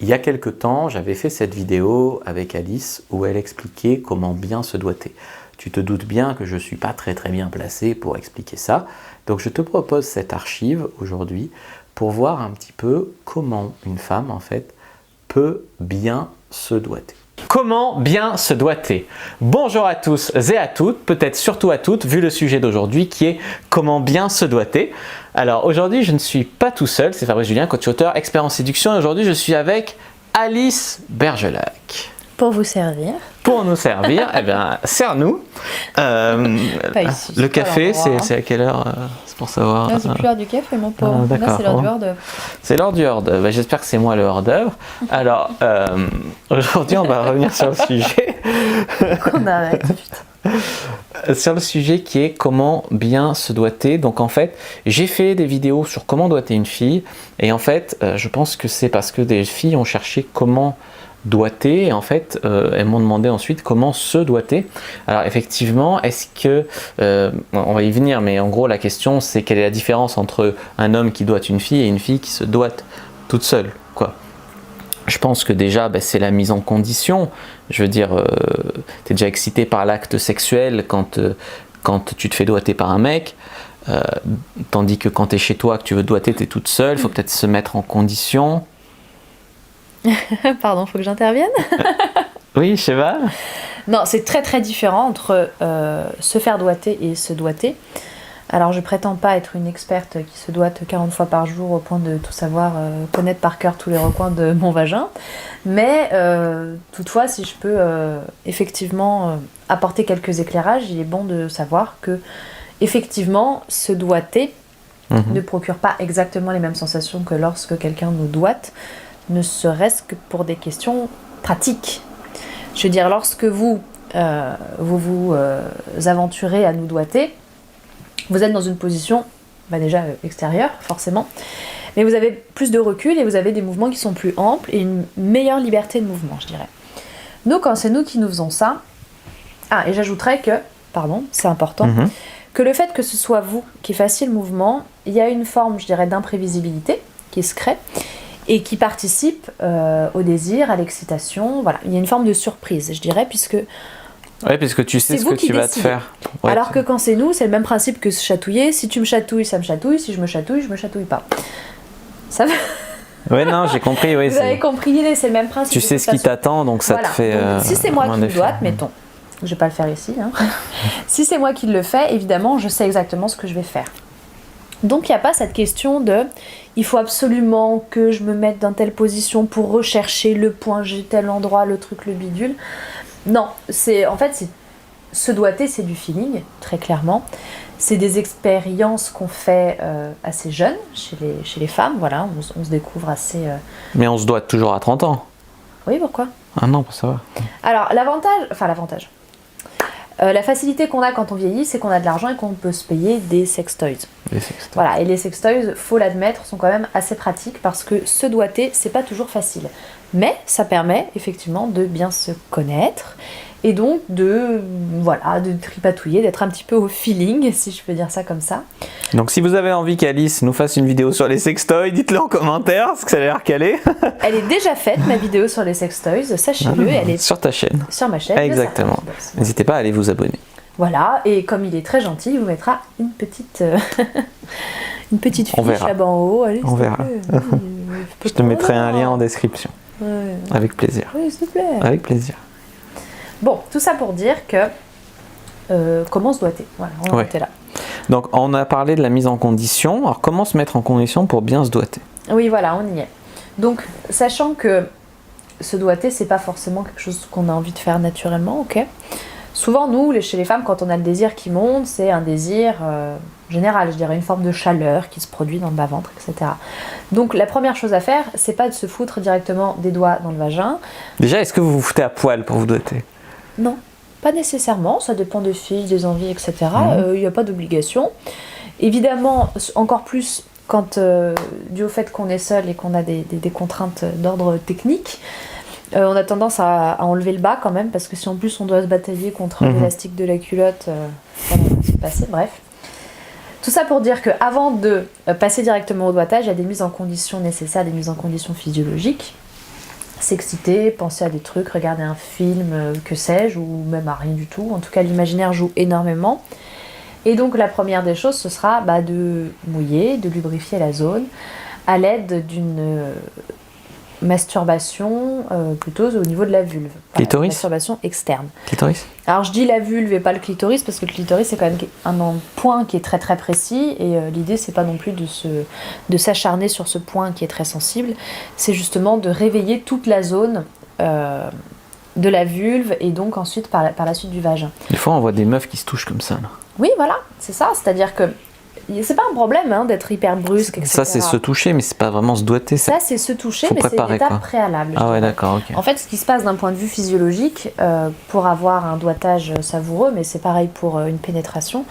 Il y a quelque temps, j'avais fait cette vidéo avec Alice où elle expliquait comment bien se doiter. Tu te doutes bien que je ne suis pas très bien placé pour expliquer ça. Donc je te propose cette archive aujourd'hui pour voir un petit peu comment une femme en fait peut bien se doiter. Comment bien se doiter? Bonjour à tous et à toutes, peut-être surtout à toutes, vu le sujet d'aujourd'hui qui est comment bien se doiter. Alors aujourd'hui, je ne suis pas tout seul, c'est Fabrice Julien, coach auteur, expert en séduction, et aujourd'hui je suis avec Alice Bergelac. Pour vous servir. Pour nous servir, eh bien, sers-nous. Pas ici, le café, c'est à quelle heure? C'est pour savoir. Là, c'est plus l'heure du café, mon pauvre. Là, c'est l'heure du hors-d'œuvre. C'est l'heure du hors-d'œuvre. Bah, j'espère que c'est moi le hors-d'œuvre. Alors, aujourd'hui, on va revenir sur le sujet. On arrête, putain. Sur le sujet qui est comment bien se doiter. Donc en fait, j'ai fait des vidéos sur comment doiter une fille. Et en fait, je pense que c'est parce que des filles ont cherché comment doiter, et en fait elles m'ont demandé ensuite comment se doiter. Alors effectivement, est-ce que on va y venir, mais en gros la question c'est quelle est la différence entre un homme qui doite une fille et une fille qui se doite toute seule, quoi. Je pense que déjà c'est la mise en condition. Je veux dire, tu es déjà excité par l'acte sexuel quand tu te fais doiter par un mec, tandis que quand tu es chez toi, que tu veux doiter, tu es toute seule, il faut peut-être se mettre en condition. Pardon, faut que j'intervienne? Oui, je sais pas. Non, c'est très différent entre se faire doiter et se doiter. Alors, je prétends pas être une experte qui se doite 40 fois par jour au point de tout savoir, connaître par cœur tous les recoins de mon vagin. Mais toutefois, si je peux effectivement apporter quelques éclairages, il est bon de savoir que effectivement, se doiter ne procure pas exactement les mêmes sensations que lorsque quelqu'un nous doite, ne serait-ce que pour des questions pratiques. Je veux dire, lorsque vous vous aventurez à nous doiter, vous êtes dans une position déjà extérieure, forcément, mais vous avez plus de recul et vous avez des mouvements qui sont plus amples et une meilleure liberté de mouvement, je dirais. Nous, quand c'est nous qui nous faisons ça, et j'ajouterais que, pardon, c'est important, que le fait que ce soit vous qui fassiez le mouvement, il y a une forme, je dirais, d'imprévisibilité qui se crée, et qui participe au désir, à l'excitation. Voilà, il y a une forme de surprise, je dirais, puisque... Oui, puisque tu sais ce que tu vas te faire. Ouais, alors que quand c'est nous, c'est le même principe que se chatouiller. Si tu me chatouilles, ça me chatouille. Si je me chatouille pas. Ça va? Ouais, non, j'ai compris. Oui, vous avez compris, c'est le même principe. Tu sais ce qui t'attend, donc ça te fait... Donc, si c'est moi qui me doite, mettons, je vais pas le faire ici, hein. Si c'est moi qui le fais, évidemment, je sais exactement ce que je vais faire. Donc il n'y a pas cette question de il faut absolument que je me mette dans telle position pour rechercher le point G, tel endroit, le truc, le bidule. Non, en fait se doiter, c'est du feeling, très clairement. C'est des expériences qu'on fait assez jeunes chez les femmes, voilà, on se découvre assez... Mais on se doite toujours à 30 ans. Oui, pourquoi? Ah non, ça va. Alors l'avantage, la facilité qu'on a quand on vieillit, c'est qu'on a de l'argent et qu'on peut se payer des sextoys. Voilà, et les sextoys, faut l'admettre, sont quand même assez pratiques parce que se doiter, c'est pas toujours facile. Mais ça permet effectivement de bien se connaître et donc de tripatouiller, d'être un petit peu au feeling, si je peux dire ça comme ça. Donc si vous avez envie qu'Alice nous fasse une vidéo sur les sextoys, dites-le en commentaire, parce que ça a l'air calé. Elle est déjà faite, ma vidéo sur les sextoys, sachez-le, elle est sur ta chaîne. Sur ma chaîne. Exactement. N'hésitez pas à aller vous abonner. Voilà, et comme il est très gentil, il vous mettra une petite fiche là-bas en haut. Allez, on verra. Je te mettrai un lien en description. Ouais. Avec plaisir. Oui, s'il te plaît. Avec plaisir. Bon, tout ça pour dire que comment se doiter. Voilà, on était là. Donc, on a parlé de la mise en condition. Alors, comment se mettre en condition pour bien se doiter? Oui, voilà, on y est. Donc, sachant que se doiter, c'est pas forcément quelque chose qu'on a envie de faire naturellement, ok? Souvent, nous, chez les femmes, quand on a le désir qui monte, c'est un désir général, je dirais, une forme de chaleur qui se produit dans le bas-ventre, etc. Donc, la première chose à faire, c'est pas de se foutre directement des doigts dans le vagin. Déjà, est-ce que vous vous foutez à poil pour vous doiter? Non, pas nécessairement, ça dépend des filles, des envies, etc. Il n'y a pas d'obligation. Évidemment, encore plus quand, dû au fait qu'on est seul et qu'on a des contraintes d'ordre technique, on a tendance à enlever le bas quand même, parce que si en plus on doit se batailler contre l'élastique de la culotte, ça va se passer, bref. Tout ça pour dire qu'avant de passer directement au doigtage, il y a des mises en condition nécessaires, des mises en condition physiologiques. s'exciter, penser à des trucs, regarder un film, que sais-je, ou même à rien du tout. En tout cas, l'imaginaire joue énormément. Et donc la première des choses, ce sera de mouiller, de lubrifier la zone à l'aide d'une masturbation plutôt au niveau de la vulve. Clitoris. Masturbation externe. Clitoris. Alors je dis la vulve et pas le clitoris parce que le clitoris c'est quand même un point qui est très très précis et l'idée c'est pas non plus de s'acharner sur ce point qui est très sensible, c'est justement de réveiller toute la zone de la vulve et donc ensuite par la suite du vagin. Des fois on voit des meufs qui se touchent comme ça là. Oui voilà, c'est ça, c'est-à-dire que c'est pas un problème d'être hyper brusque, etc. Ça c'est se toucher mais c'est pas vraiment se doigter. Ça c'est se toucher mais c'est une étape quoi. préalable. Ah ouais d'accord, ok. En fait ce qui se passe d'un point de vue physiologique pour avoir un doigtage savoureux, mais c'est pareil pour une pénétration,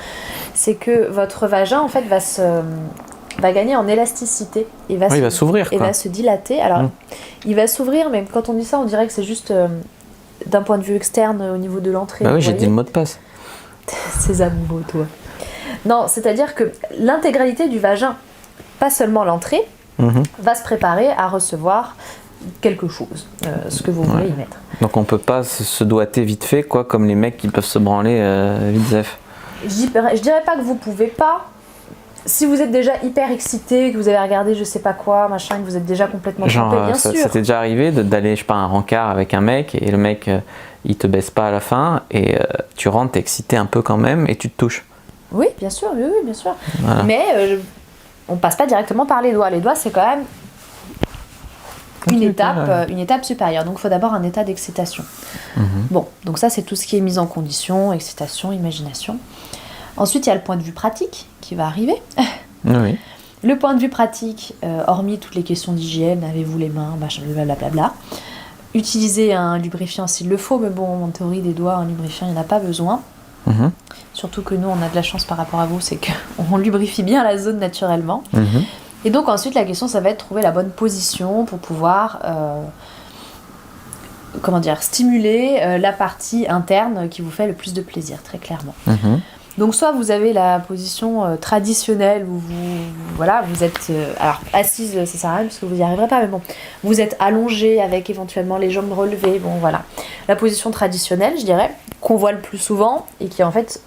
c'est que votre vagin en fait va gagner en élasticité. Il va s'ouvrir. Il va se dilater. Alors il va s'ouvrir mais quand on dit ça on dirait que c'est juste d'un point de vue externe au niveau de l'entrée. Bah oui j'ai dit le mot de passe. Ces amoureux toi. Non, c'est-à-dire que l'intégralité du vagin, pas seulement l'entrée, va se préparer à recevoir quelque chose, ce que vous voulez y mettre. Donc on peut pas se doigter vite fait, quoi, comme les mecs qui peuvent se branler vite zef. Je dirais pas que vous pouvez pas. Si vous êtes déjà hyper excité, que vous avez regardé je sais pas quoi, machin, que vous êtes déjà complètement trempé, bien sûr. Ça t'est déjà arrivé d'aller, je sais pas, un rencard avec un mec et le mec il te baisse pas à la fin et tu rentres, t'es excité un peu quand même et tu te touches. Oui, bien sûr, oui, bien sûr. Voilà. Mais on passe pas directement par les doigts. Les doigts, c'est quand même une étape supérieure. Donc, il faut d'abord un état d'excitation. Bon, donc ça, c'est tout ce qui est mise en condition, excitation, imagination. Ensuite, il y a le point de vue pratique qui va arriver. Oui. Le point de vue pratique, hormis toutes les questions d'hygiène, avez-vous les mains, machin, blablabla. Utilisez un lubrifiant s'il le faut, mais bon, en théorie, des doigts, un lubrifiant, il n'y en a pas besoin. Surtout que nous, on a de la chance par rapport à vous, c'est qu'on lubrifie bien la zone naturellement. Et donc ensuite, la question, ça va être de trouver la bonne position pour pouvoir stimuler la partie interne qui vous fait le plus de plaisir, très clairement. Donc soit vous avez la position traditionnelle où vous êtes alors assise, ça sert à rien parce que vous n'y arriverez pas, mais bon, vous êtes allongé avec éventuellement les jambes relevées, bon voilà. La position traditionnelle, je dirais, qu'on voit le plus souvent et qui est en fait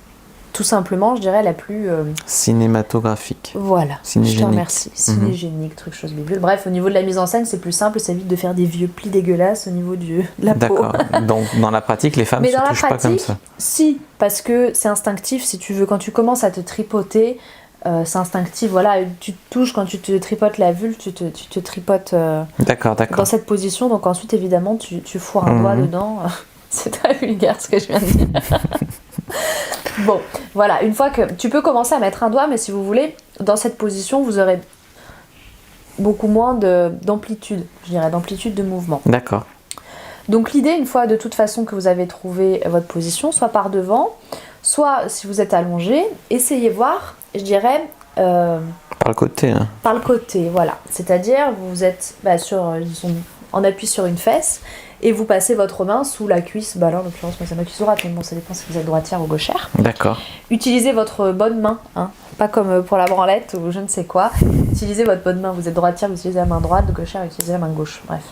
tout simplement, je dirais, la plus cinématographique. Voilà, cinégénique. Je te remercie. Cinégénique, truc chose bidule. Bref, au niveau de la mise en scène, c'est plus simple, ça évite de faire des vieux plis dégueulasses au niveau de la peau. D'accord. Donc dans la pratique, les femmes ne se touchent pas comme ça. Si, parce que c'est instinctif, si tu veux, quand tu commences à te tripoter, c'est instinctif, voilà, tu te touches, quand tu te tripotes la vulve, tu te tripotes d'accord. dans cette position, donc ensuite évidemment tu fourres un doigt dedans. C'est très vulgaire ce que je viens de dire. Bon, voilà, une fois que tu peux commencer à mettre un doigt, mais si vous voulez, dans cette position, vous aurez beaucoup moins d'amplitude, je dirais, d'amplitude de mouvement. D'accord. Donc l'idée, une fois de toute façon que vous avez trouvé votre position, soit par devant, soit si vous êtes allongé, essayez voir, je dirais... par le côté. Hein. Par le côté, voilà. C'est-à-dire, vous êtes en appui sur une fesse, et vous passez votre main sous la cuisse, là en l'occurrence moi c'est ma cuisse droite, mais bon ça dépend si vous êtes droitière ou gauchère. D'accord. Utilisez votre bonne main, pas comme pour la branlette ou je ne sais quoi. Utilisez votre bonne main, vous êtes droitière, vous utilisez la main droite, gauchère, vous utilisez la main gauche, bref.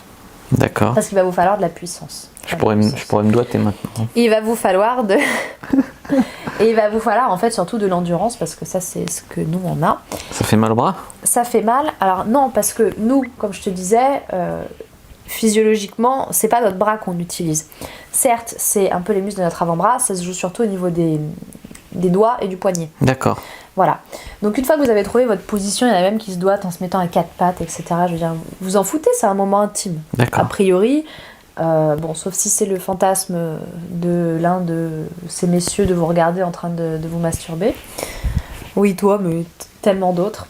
D'accord. Parce qu'il va vous falloir de la puissance. Je pourrais me doigter maintenant. Et il va vous falloir Et il va vous falloir en fait surtout de l'endurance parce que ça c'est ce que nous on a. Ça fait mal au bras ? Ça fait mal, alors non parce que nous, comme je te disais... physiologiquement, c'est pas notre bras qu'on utilise. Certes, c'est un peu les muscles de notre avant-bras, ça se joue surtout au niveau des doigts et du poignet. D'accord. Voilà. Donc une fois que vous avez trouvé votre position, il y en a même qui se doigtent en se mettant à quatre pattes, etc. Je veux dire, vous en foutez, c'est un moment intime. D'accord. A priori, sauf si c'est le fantasme de l'un de ces messieurs de vous regarder en train de vous masturber. Oui, toi, mais tellement d'autres.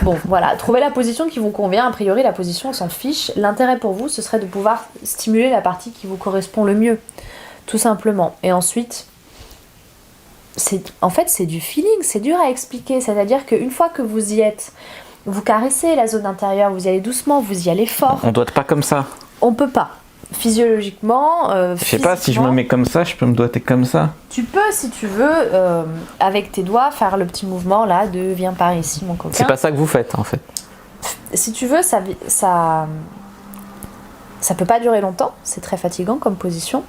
Bon, voilà, trouvez la position qui vous convient. A priori, la position, on s'en fiche. L'intérêt pour vous, ce serait de pouvoir stimuler la partie qui vous correspond le mieux, tout simplement. Et ensuite, c'est du feeling, c'est dur à expliquer. C'est-à-dire qu'une fois que vous y êtes, vous caressez la zone intérieure, vous y allez doucement, vous y allez fort. On doit pas comme ça. On peut pas. Physiologiquement, je sais pas, si je me mets comme ça, je peux me doigter comme ça. Tu peux, si tu veux, avec tes doigts, faire le petit mouvement là de viens par ici, mon coquin. C'est pas ça que vous faites en fait. Si tu veux, ça Ça peut pas durer longtemps, c'est très fatigant comme position.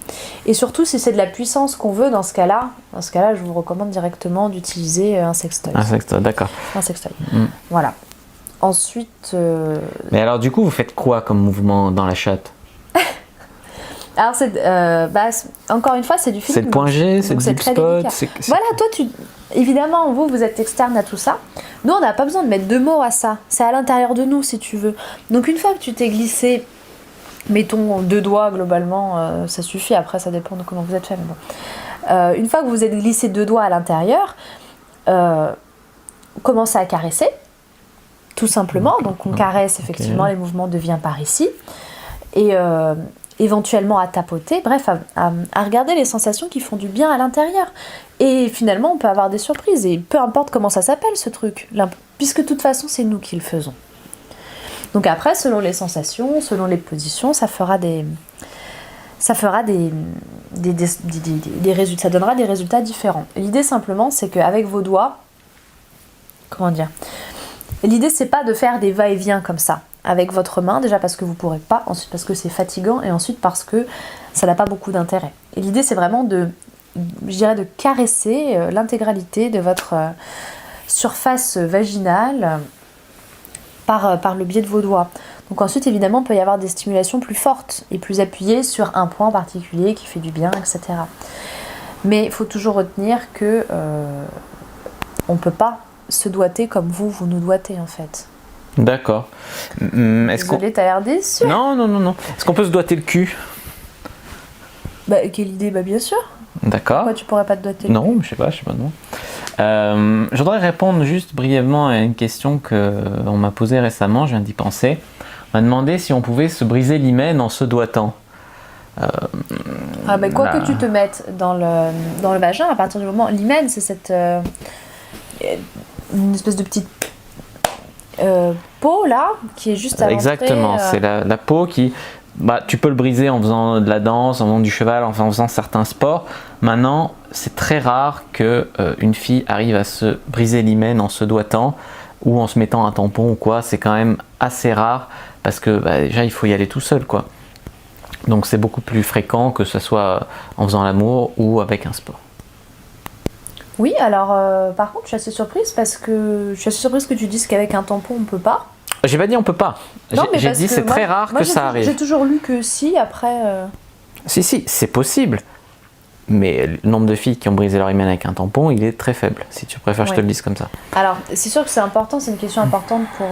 Et surtout, si c'est de la puissance qu'on veut, dans ce cas-là, je vous recommande directement d'utiliser un sextoy. Un sextoy, d'accord. Un sextoy. Voilà. Ensuite... Mais alors du coup, vous faites quoi comme mouvement dans la chatte? Alors, encore une fois, c'est du feeling. C'est le point G, c'est le deep spot. Voilà, toi, évidemment, vous êtes externe à tout ça. Nous, on n'a pas besoin de mettre de mots à ça. C'est à l'intérieur de nous, si tu veux. Donc, une fois que tu t'es glissé, mettons 2 doigts, globalement, ça suffit. Après, ça dépend de comment vous êtes fait. Mais bon. Une fois que vous êtes glissé 2 doigts à l'intérieur, commencez à caresser, tout simplement. Donc, on caresse, effectivement, les mouvements deviennent par ici. Et... éventuellement à tapoter, bref, à regarder les sensations qui font du bien à l'intérieur. Et finalement, on peut avoir des surprises, et peu importe comment ça s'appelle ce truc, puisque de toute façon, c'est nous qui le faisons. Donc après, selon les sensations, selon les positions, ça fera des résultats, ça donnera des résultats différents. L'idée simplement, c'est qu'avec vos doigts, l'idée c'est pas de faire des va-et-vient comme ça avec votre main, déjà parce que vous pourrez pas, ensuite parce que c'est fatigant, et ensuite parce que ça n'a pas beaucoup d'intérêt. Et l'idée c'est vraiment de caresser l'intégralité de votre surface vaginale par le biais de vos doigts. Donc ensuite évidemment il peut y avoir des stimulations plus fortes et plus appuyées sur un point particulier qui fait du bien, etc. Mais il faut toujours retenir que on ne peut pas se doigter comme vous nous doigtez en fait. D'accord. Désolée, t'as l'air déçu. Non. Est-ce qu'on peut se doigter le cul? Quelle idée? Bien sûr. D'accord. Pourquoi tu pourrais pas te doigter le cul? Non, je sais pas non. Je voudrais répondre juste brièvement à une question qu'on m'a posée récemment, je viens d'y penser. On m'a demandé si on pouvait se briser l'hymen en se doigtant. Quoi que tu te mettes dans le vagin, à partir du moment... L'hymen, c'est cette... une espèce de petite... peau là qui est juste à exactement, c'est la peau qui tu peux le briser en faisant de la danse, en faisant du cheval, en faisant certains sports. Maintenant c'est très rare que une fille arrive à se briser l'hymen en se doigtant ou en se mettant un tampon ou quoi. C'est quand même assez rare parce que déjà il faut y aller tout seul quoi. Donc c'est beaucoup plus fréquent que ce soit en faisant l'amour ou avec un sport. Oui, alors par contre, je suis assez surprise que tu dises qu'avec un tampon on peut pas. J'ai pas dit on peut pas. J'ai dit c'est très rare que ça arrive. J'ai toujours lu que si, après. Si, c'est possible. Mais le nombre de filles qui ont brisé leur hymen avec un tampon, il est très faible. Si tu préfères, je te le dise comme ça. Alors, c'est sûr que c'est important, c'est une question importante pour,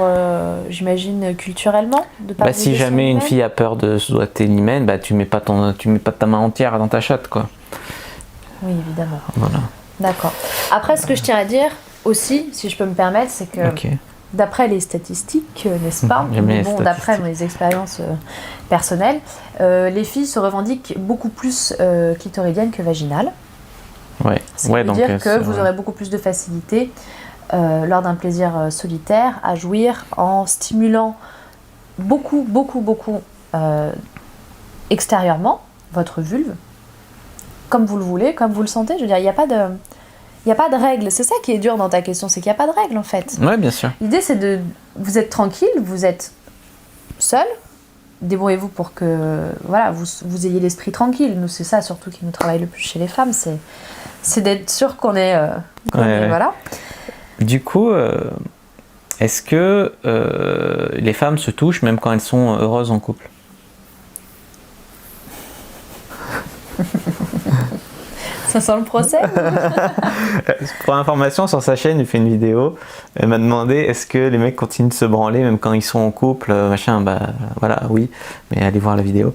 j'imagine, culturellement, de pas briser si jamais son une hymen. fille a peur de se doigter l'hymen, tu mets pas ta main entière dans ta chatte, quoi. Oui, évidemment. Voilà. D'accord. Après, ce que je tiens à dire aussi, si je peux me permettre, c'est que d'après les statistiques, n'est-ce pas, d'après mes expériences personnelles, les filles se revendiquent beaucoup plus clitoridiennes que vaginales. Ouais. Ce qui veut dire que vous aurez beaucoup plus de facilité lors d'un plaisir solitaire à jouir en stimulant beaucoup extérieurement votre vulve, comme vous le voulez, comme vous le sentez. Je veux dire, il n'y a pas de règles. C'est ça qui est dur dans ta question, c'est qu'il n'y a pas de règles en fait. Oui, bien sûr. L'idée c'est vous êtes tranquille, vous êtes seul, débrouillez-vous pour que vous ayez l'esprit tranquille. Nous, c'est ça surtout qui nous travaille le plus chez les femmes, c'est d'être sûr qu'on est... Voilà. Du coup, est-ce que les femmes se touchent même quand elles sont heureuses en couple? Ça sent le procès. Pour information, sur sa chaîne, il fait une vidéo. Elle m'a demandé est-ce que les mecs continuent de se branler même quand ils sont en couple, machin. Voilà, oui, mais allez voir la vidéo.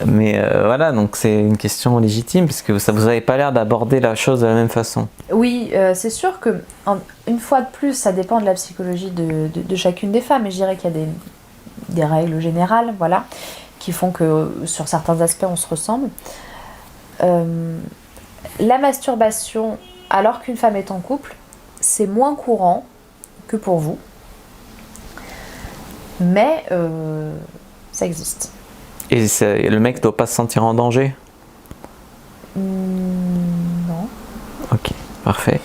Mais voilà, donc c'est une question légitime parce que vous n'avez pas l'air d'aborder la chose de la même façon. Oui, c'est sûr que une fois de plus, ça dépend de la psychologie de chacune des femmes. Et je dirais qu'il y a des règles générales, voilà, qui font que sur certains aspects, on se ressemble. La masturbation, alors qu'une femme est en couple, c'est moins courant que pour vous. Mais ça existe. Et le mec doit pas se sentir en danger? Non. Ok, parfait.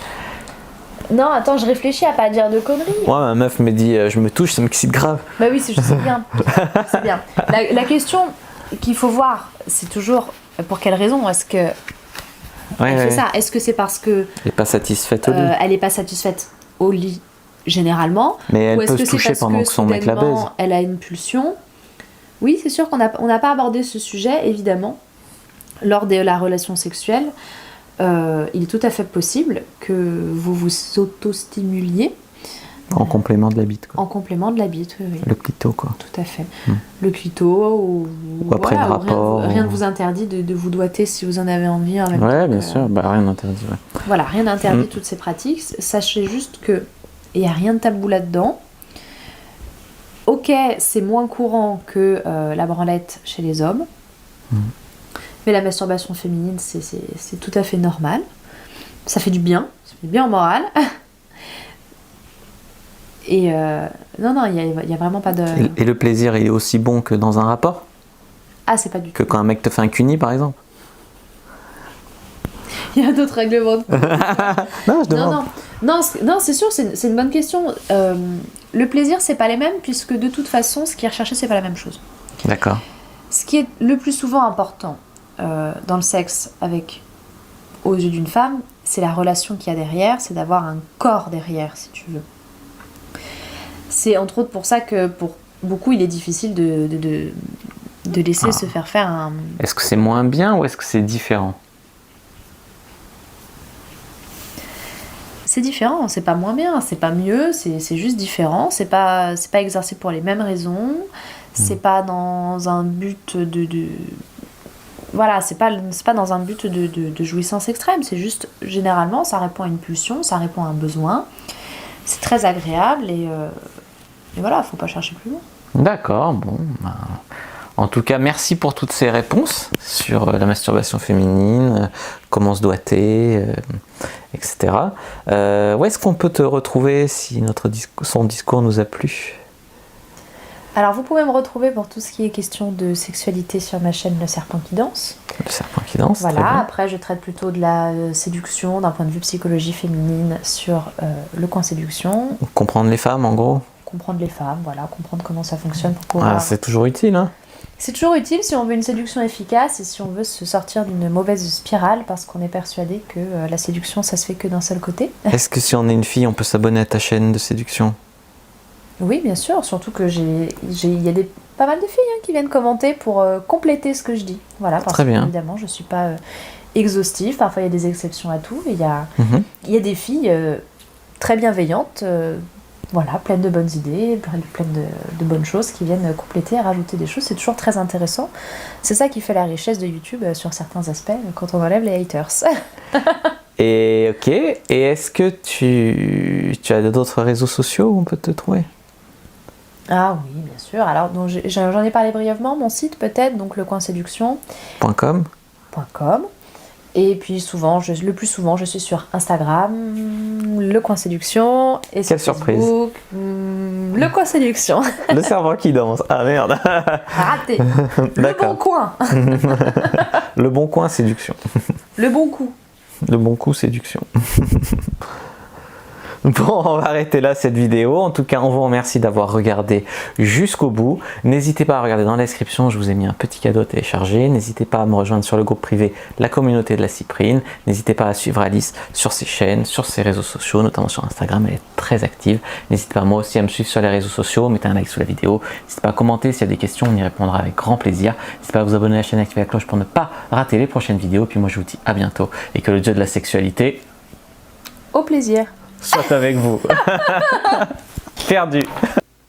Non, attends, je réfléchis à pas dire de conneries. Moi, ma meuf me dit je me touche, ça m'excite grave. Bah oui, je sais bien. C'est bien. La question, qu'il faut voir, c'est toujours pour quelle raison est-ce que elle fait ça. Est-ce que c'est parce que elle n'est pas satisfaite au lit? Elle n'est pas satisfaite au lit généralement, mais elle ou est-ce peut que se toucher pendant que son mec la baise? Elle a une pulsion. Oui, c'est sûr qu'on n'a pas abordé ce sujet, évidemment, lors de la relation sexuelle. Il est tout à fait possible que vous vous auto-stimuliez. En complément de la bite, quoi. En complément de la bite, oui. Le clito, quoi. Tout à fait. Le clito, ou après le rapport. Rien ne vous interdit de vous doigter si vous en avez envie. En même temps bien sûr, rien n'interdit. Ouais. Voilà, rien n'interdit toutes ces pratiques. Sachez juste que il n'y a rien de tabou là-dedans. Ok, c'est moins courant que la branlette chez les hommes. Mais la masturbation féminine, c'est tout à fait normal. Ça fait du bien. Ça fait du bien au moral. Et non, il y a vraiment pas de... Et le plaisir, il est aussi bon que dans un rapport? Ah, c'est pas du tout. Que quand un mec te fait un cuni, par exemple? Il y a d'autres règlements de compte. Non, je demande. Non, c'est sûr, c'est une bonne question. Le plaisir, c'est pas les mêmes, puisque de toute façon, ce qui est recherché, c'est pas la même chose. D'accord. Ce qui est le plus souvent important dans le sexe aux yeux d'une femme, c'est la relation qu'il y a derrière, c'est d'avoir un corps derrière, si tu veux. C'est entre autres pour ça que pour beaucoup, il est difficile de laisser se faire un... Est-ce que c'est moins bien ou est-ce que c'est différent? C'est différent, c'est pas moins bien, c'est pas mieux, c'est juste différent, c'est pas exercé pour les mêmes raisons, c'est pas dans un but voilà, c'est pas dans un but de jouissance extrême, c'est juste, généralement, ça répond à une pulsion, ça répond à un besoin, c'est très agréable et voilà, faut pas chercher plus loin. D'accord, bon. En tout cas, merci pour toutes ces réponses sur la masturbation féminine, comment se doiter, etc. Où est-ce qu'on peut te retrouver si son discours nous a plu? Alors, vous pouvez me retrouver pour tout ce qui est question de sexualité sur ma chaîne Le Serpent qui danse. Le Serpent qui danse, voilà, très bien. Après, je traite plutôt de la séduction d'un point de vue psychologie féminine sur le coin séduction. Comprendre les femmes, en gros. Comprendre les femmes, voilà, comprendre comment ça fonctionne pour pouvoir... c'est toujours utile, hein. C'est toujours utile si on veut une séduction efficace et si on veut se sortir d'une mauvaise spirale parce qu'on est persuadé que la séduction, ça se fait que d'un seul côté. Est-ce que si on est une fille, on peut s'abonner à ta chaîne de séduction? Oui, bien sûr, surtout que il y a pas mal de filles qui viennent commenter pour compléter ce que je dis. Voilà, parce Très bien. que évidemment, je ne suis pas exhaustive, parfois il y a des exceptions à tout. Il y a des filles très bienveillantes, voilà, pleines de bonnes idées, pleines de bonnes choses qui viennent compléter et rajouter des choses. C'est toujours très intéressant. C'est ça qui fait la richesse de YouTube sur certains aspects, quand on enlève les haters. Et ok, et est-ce que tu as d'autres réseaux sociaux où on peut te trouver? Ah oui, bien sûr. Alors, j'en ai parlé brièvement, mon site peut-être, donc lecoinséduction.com. Et puis le plus souvent, je suis sur Instagram, Le Coin Séduction, et sur Facebook, Le Coin Séduction. Le cerveau qui danse. Ah merde. Raté. Le Bon Coin. Le Bon Coin Séduction. Le Bon Coup. Le Bon Coup Séduction. Bon, on va arrêter là cette vidéo. En tout cas, on vous remercie d'avoir regardé jusqu'au bout. N'hésitez pas à regarder dans la description, je vous ai mis un petit cadeau à télécharger. N'hésitez pas à me rejoindre sur le groupe privé La Communauté de la Cyprine. N'hésitez pas à suivre Alice sur ses chaînes, sur ses réseaux sociaux, notamment sur Instagram, elle est très active. N'hésitez pas moi aussi à me suivre sur les réseaux sociaux, mettez un like sous la vidéo. N'hésitez pas à commenter s'il y a des questions, on y répondra avec grand plaisir. N'hésitez pas à vous abonner à la chaîne et activer la cloche pour ne pas rater les prochaines vidéos. Puis moi je vous dis à bientôt et que le dieu de la sexualité... Au plaisir. Soit avec vous. Perdu.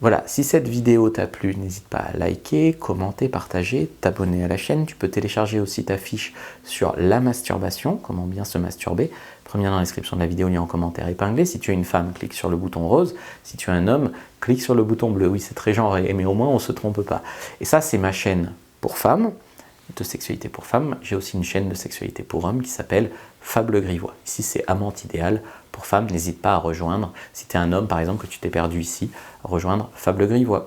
Voilà, si cette vidéo t'a plu, n'hésite pas à liker, commenter, partager, t'abonner à la chaîne. Tu peux télécharger aussi ta fiche sur la masturbation, comment bien se masturber. Premier lien dans la description de la vidéo, lien en commentaire épinglé. Si tu es une femme, clique sur le bouton rose. Si tu es un homme, clique sur le bouton bleu. Oui, c'est très genré, mais au moins on ne se trompe pas. Et ça, c'est ma chaîne pour femmes, de sexualité pour femmes. J'ai aussi une chaîne de sexualité pour hommes qui s'appelle Fab le Grivois. Ici, c'est amante idéale pour femmes. N'hésite pas à rejoindre, si tu es un homme par exemple, que tu t'es perdu ici, rejoindre Fab le Grivois.